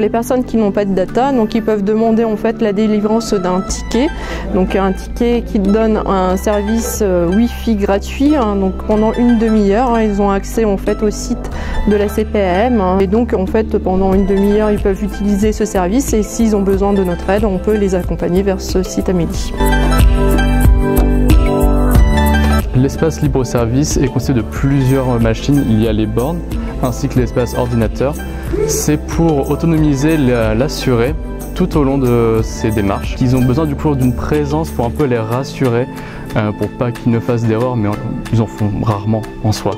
les personnes qui n'ont pas de data, donc ils peuvent demander en fait la délivrance d'un ticket, donc un ticket qui donne un service Wi-Fi gratuit, hein, donc pendant une demi-heure, hein, ils ont accès en fait au site de la CPAM, hein, et donc en fait pendant une demi-heure ils peuvent utiliser ce service et s'ils ont besoin de notre aide, on peut les accompagner vers ce site Amélie. L'espace libre-service est constitué de plusieurs machines. Il y a les bornes ainsi que l'espace ordinateur. C'est pour autonomiser l'assuré tout au long de ces démarches. Ils ont besoin du coup d'une présence pour un peu les rassurer, pour pas qu'ils ne fassent d'erreurs, mais ils en font rarement en soi.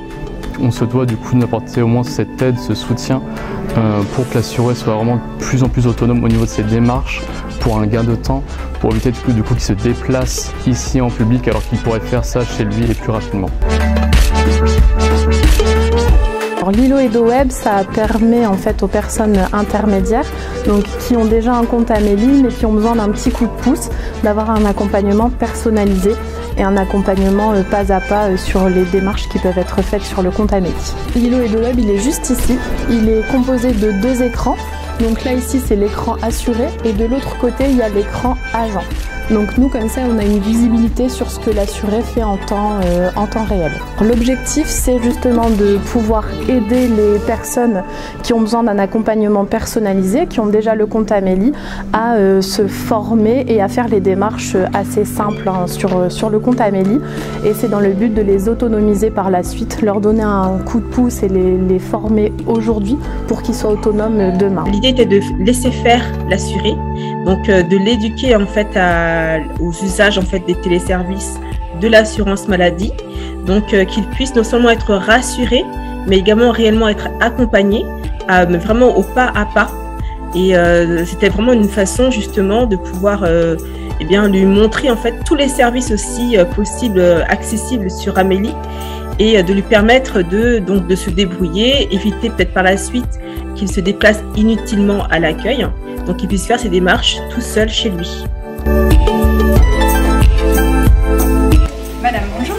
On se doit du coup d'apporter au moins cette aide, ce soutien pour que l'assuré soit vraiment de plus en plus autonome au niveau de ses démarches, pour un gain de temps, pour éviter du coup qu'il se déplace ici en public alors qu'il pourrait faire ça chez lui et plus rapidement. Lilo EdoWeb, ça permet en fait aux personnes intermédiaires, donc qui ont déjà un compte Amélie mais qui ont besoin d'un petit coup de pouce, d'avoir un accompagnement personnalisé et un accompagnement pas à pas sur les démarches qui peuvent être faites sur le compte Amélie. Lilo EdoWeb, il est juste ici. Il est composé de 2 écrans. Donc là ici c'est l'écran assuré et de l'autre côté il y a l'écran agent. Donc nous comme ça on a une visibilité sur ce que l'assuré fait en temps réel. L'objectif c'est justement de pouvoir aider les personnes qui ont besoin d'un accompagnement personnalisé, qui ont déjà le compte Amélie, à se former et à faire les démarches assez simples hein, sur le compte Amélie. Et c'est dans le but de les autonomiser par la suite, leur donner un coup de pouce et les former aujourd'hui pour qu'ils soient autonomes demain. L'idée était de laisser faire l'assuré, donc de l'éduquer en fait aux usages en fait des téléservices de l'assurance maladie, donc qu'il puisse non seulement être rassuré, mais également réellement être accompagné, vraiment au pas à pas. Et c'était vraiment une façon justement de pouvoir eh bien, lui montrer en fait tous les services aussi possibles, accessibles sur Amélie, et de lui permettre de se débrouiller, éviter peut-être par la suite qu'il se déplace inutilement à l'accueil, donc qu'il puisse faire ses démarches tout seul chez lui. Madame, bonjour.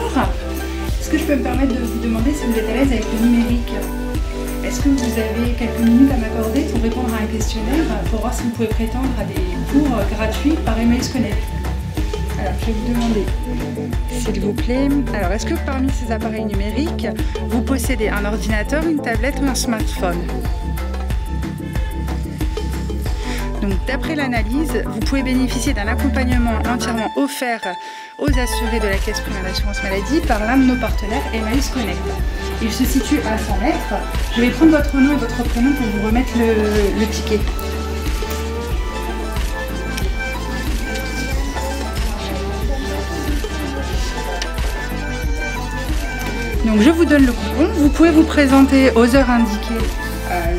Est-ce que je peux me permettre de vous demander si vous êtes à l'aise avec le numérique? Est-ce que vous avez quelques minutes à m'accorder pour répondre à un questionnaire pour voir si vous pouvez prétendre à des cours gratuits par Emails Connect? Alors, je vais vous demander, s'il vous plaît, alors est-ce que parmi ces appareils numériques, vous possédez un ordinateur, une tablette ou un smartphone? Donc, d'après l'analyse, vous pouvez bénéficier d'un accompagnement entièrement offert aux assurés de la Caisse primaire d'assurance maladie par l'un de nos partenaires Emails Connect. Il se situe à 100 mètres. Je vais prendre votre nom et votre prénom pour vous remettre le ticket. Donc je vous donne le coupon. Vous pouvez vous présenter aux heures indiquées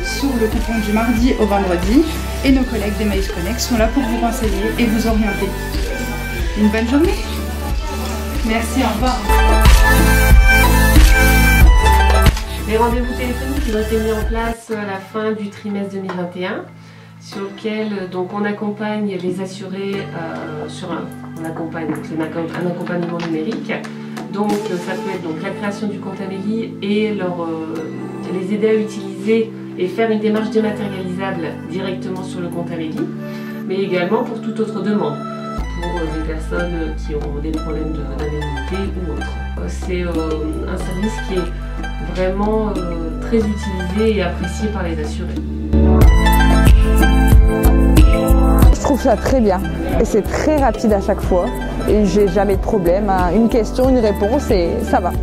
sur le coupon du mardi au vendredi et nos collègues d'Emails Connect sont là pour vous renseigner et vous orienter. Une bonne journée. Merci, au revoir. Les rendez-vous téléphoniques ont été mis en place à la fin du trimestre 2021, sur lequel donc, on accompagne les assurés sur un accompagnement numérique. Donc ça peut être donc, la création du compte Amélie et les aider à utiliser et faire une démarche dématérialisable directement sur le compte Amélie, mais également pour toute autre demande, pour des personnes qui ont des problèmes d'anonymité ou autres. C'est un service qui est vraiment très utilisé et apprécié par les assurés. Je trouve ça très bien et c'est très rapide à chaque fois et j'ai jamais de problème. Une question, une réponse et ça va.